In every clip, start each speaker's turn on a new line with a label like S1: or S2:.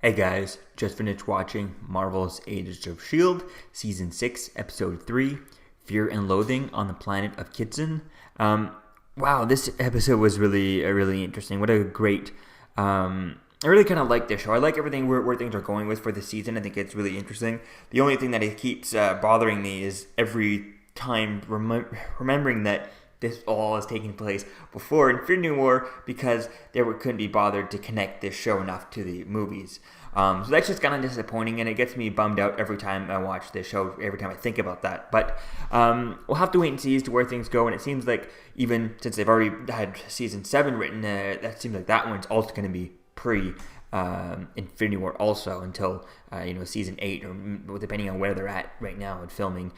S1: Hey guys, just finished watching Marvel's Agents of S.H.I.E.L.D. Season 6, Episode 3, Fear and Loathing on the Planet of Kitson. Wow, this episode was really interesting. What a great... I really kind of like this show. I like everything where things are going with for this season. I think it's really interesting. The only thing that it keeps bothering me is every time remembering that this all is taking place before Infinity War because they couldn't be bothered to connect this show enough to the movies. So that's just kind of disappointing, and it gets me bummed out every time I watch this show, every time I think about that. But we'll have to wait and see as to where things go, and it seems like even since they've already had Season 7 written, that seems like that one's also going to be Infinity War also until Season 8, or depending on where they're at right now in filming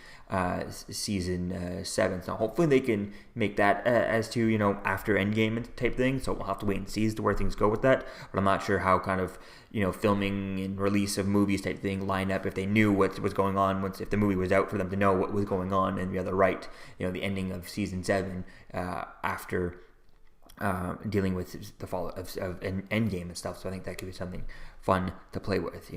S1: Season 7. So hopefully they can make that as to after Endgame type thing. So we'll have to wait and see as to where things go with that. But I'm not sure how kind of filming and release of movies type thing line up if they knew what was going on if the movie was out for them to know what was going on and the other right the ending of Season 7 after dealing with the fall of Endgame and stuff. So I think that could be something fun to play with,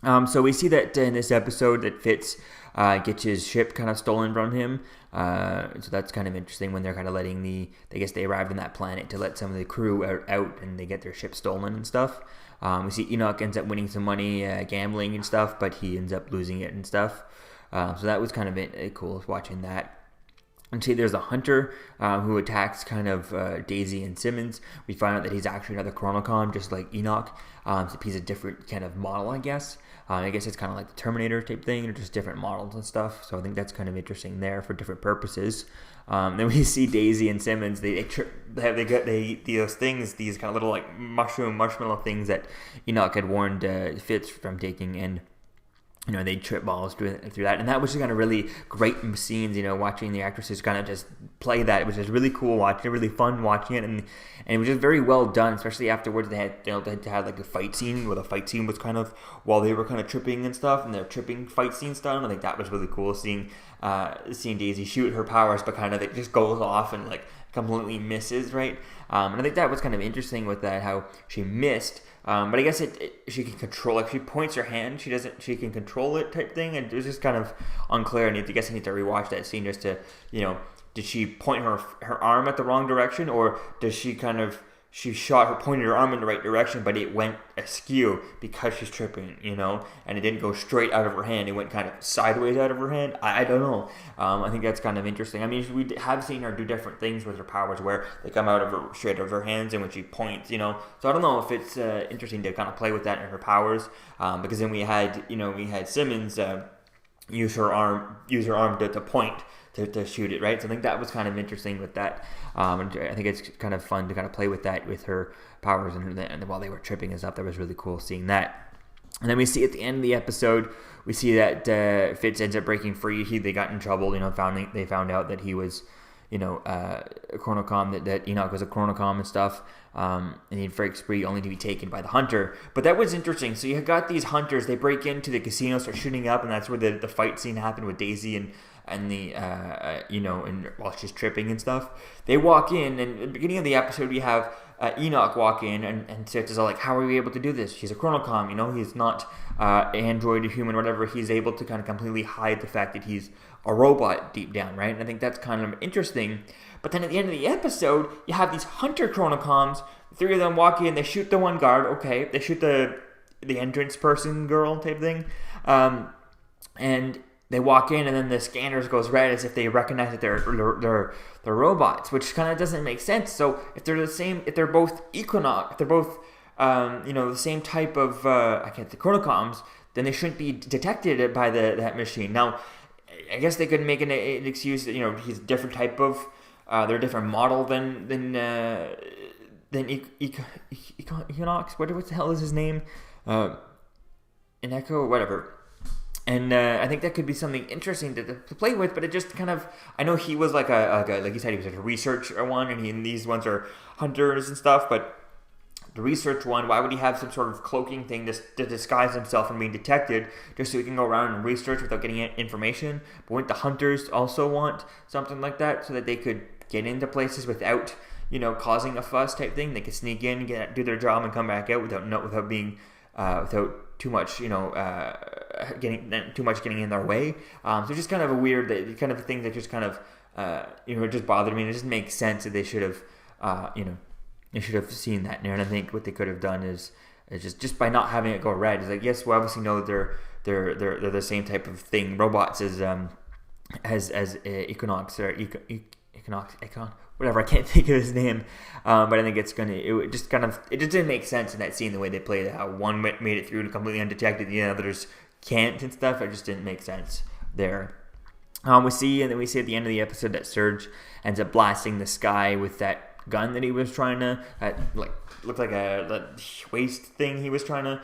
S1: So we see that in this episode that Fitz gets his ship kind of stolen from him. So that's kind of interesting when they're kind of letting I guess they arrived on that planet to let some of the crew out and they get their ship stolen and stuff. We see Enoch ends up winning some money gambling and stuff, but he ends up losing it and stuff. So that was kind of cool watching that. And see, there's a hunter who attacks kind of Daisy and Simmons. We find out that he's actually another Chronocom, just like Enoch. So he's a different kind of model, I guess. I guess it's kind of like the Terminator type thing, or just different models and stuff. So I think that's kind of interesting there for different purposes. Then we see Daisy and Simmons. They eat those things, these kind of little like marshmallow things that Enoch had warned Fitz from taking, and they trip balls through that, and that was just kind of really great scenes. Watching the actresses kind of just play that, it was just really cool watching it, really fun watching it, and it was just very well done. Especially afterwards, they had like a fight scene where the fight scene was kind of while they were kind of tripping and stuff, and their tripping fight scene style. I think that was really cool seeing Daisy shoot her powers, but kind of it just goes off and like completely misses, right? And I think that was kind of interesting with that, how she missed. But I guess she can control it. If she points her hand, she can control it type thing. And it was just kind of unclear. I guess I need to rewatch that scene just to, did she point her arm at the wrong direction, or does she pointed her arm in the right direction, but it went askew because she's tripping, and it didn't go straight out of her hand. It went kind of sideways out of her hand. I don't know. I think that's kind of interesting. I mean, we have seen her do different things with her powers where they come out of her straight out of her hands, and when she points, So I don't know if it's interesting to kind of play with that in her powers, because then we had Simmons use her arm to point. To shoot it, right? So I think that was kind of interesting with that. And I think it's kind of fun to kind of play with that with her powers and while they were tripping and stuff. That was really cool seeing that. And then we see at the end of the episode, we see that Fitz ends up breaking free. They got in trouble. They found out that he was, a Chronocom, that Enoch was a Chronocom and stuff. And he breaks free only to be taken by the hunter. But that was interesting. So you got these hunters. They break into the casino, start shooting up, and that's where the fight scene happened with Daisy and and while she's tripping and stuff. They walk in, and at the beginning of the episode, we have Enoch walk in, and Fitz is all like, how are we able to do this? He's a Chronocom, he's not android or human or whatever. He's able to kind of completely hide the fact that he's a robot deep down, right? And I think that's kind of interesting. But then at the end of the episode, you have these hunter Chronocoms. 3 of them walk in, they shoot the one guard, okay. They shoot the entrance person girl type thing. And they walk in, and then the scanners goes red as if they recognize that they're robots, which kind of doesn't make sense. So if they're the same, if they're both Equinox, if they're both the same type of the Chronocoms, then they shouldn't be detected by that machine. Now, I guess they could make an excuse that he's a different type of they're a different model than Equinox. What the hell is his name? Echo, whatever. And I think that could be something interesting to play with, but it just kind of, I know he was like like you said, he was like a research one, and these ones are hunters and stuff, but the research one, why would he have some sort of cloaking thing to disguise himself from being detected, just so he can go around and research without getting information? But wouldn't the hunters also want something like that so that they could get into places without, causing a fuss type thing? They could sneak in, do their job, and come back out without being without too much, getting in their way. So just kind of a weird, kind of thing that just kind of, it just bothered me. And it doesn't make sense that they should have, they should have seen that. And I think what they could have done is just by not having it go red. It's like, yes, we obviously know that they're the same type of thing, robots, as Equinox or Econ, whatever. I can't think of his name, but I think it just didn't make sense in that scene, the way they played it. How one made it through completely undetected, the others can't and stuff. It just didn't make sense there. We see at the end of the episode that Surge ends up blasting the sky with that gun that he was trying to, looked like a waste thing he was trying to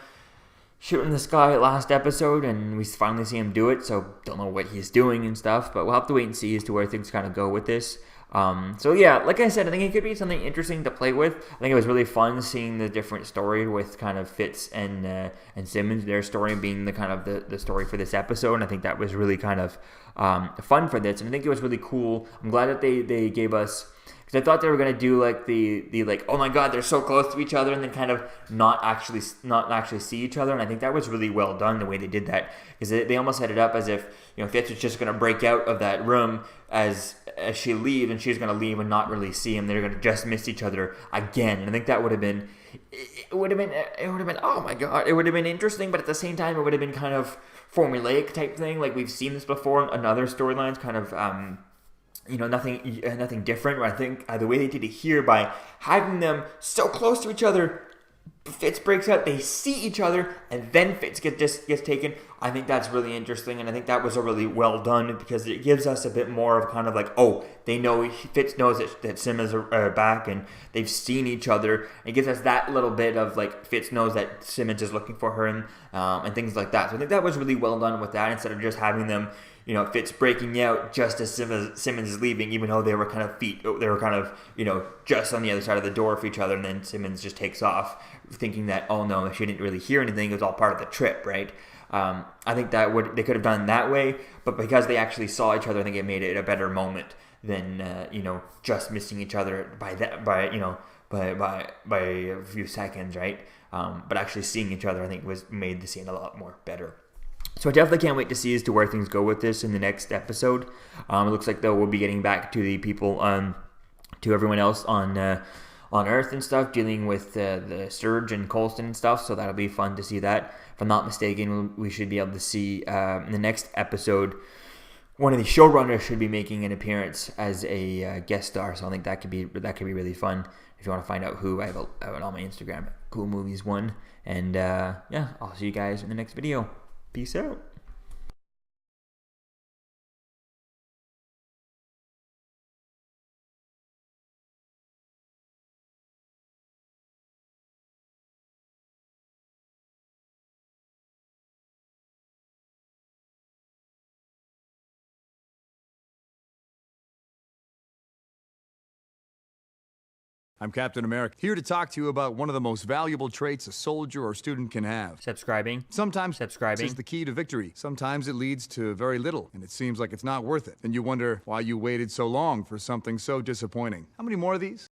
S1: shoot in the sky last episode, and we finally see him do it. So don't know what he's doing and stuff, but we'll have to wait and see as to where things kind of go with this. So yeah, like I said, I think it could be something interesting to play with. I think it was really fun seeing the different story with kind of Fitz and Simmons, their story being the kind of the story for this episode. And I think that was really kind of fun for this, and I think it was really cool. I'm glad that they gave us, because I thought they were gonna do like the oh my god, they're so close to each other, and then kind of not actually see each other. And I think that was really well done, the way they did that, because they almost set it up as if Fitz was just gonna break out of that room as she leaves, and she's gonna leave and not really see him. They're gonna just miss each other again, and I think that would have been oh my god, it would have been interesting, but at the same time it would have been kind of formulaic type thing. Like we've seen this before in other storylines, kind of nothing different. But I think the way they did it here, by having them so close to each other, Fitz breaks out, they see each other, and then Fitz gets taken. I think that's really interesting, and I think that was a really well done, because it gives us a bit more of kind of like, oh, they know, Fitz knows that Simmons are back, and they've seen each other. It gives us that little bit of like, Fitz knows that Simmons is looking for her, and things like that. So I think that was really well done with that, instead of just having them, Fitz breaking out just as Simmons is leaving, even though they were kind of just on the other side of the door for each other, and then Simmons just takes off, thinking that, oh no, she didn't really hear anything, it was all part of the trip, right? I think they could have done that way, but because they actually saw each other, I think it made it a better moment than just missing each other by a few seconds, right? But actually seeing each other, I think, made the scene a lot more better. So I definitely can't wait to see as to where things go with this in the next episode. It looks like, though, we'll be getting back to the people, to everyone else on Earth and stuff, dealing with the Surge and Coulson and stuff. So that'll be fun to see that. If I'm not mistaken, we should be able to see in the next episode, one of the showrunners should be making an appearance as a guest star. So I think that could be really fun. If you want to find out who, I have it on my Instagram, CoolMovies1. And yeah, I'll see you guys in the next video. Peace out.
S2: I'm Captain America, here to talk to you about one of the most valuable traits a soldier or student can have.
S1: Subscribing.
S2: Sometimes is the key to victory. Sometimes it leads to very little, and it seems like it's not worth it. And you wonder why you waited so long for something so disappointing. How many more of these?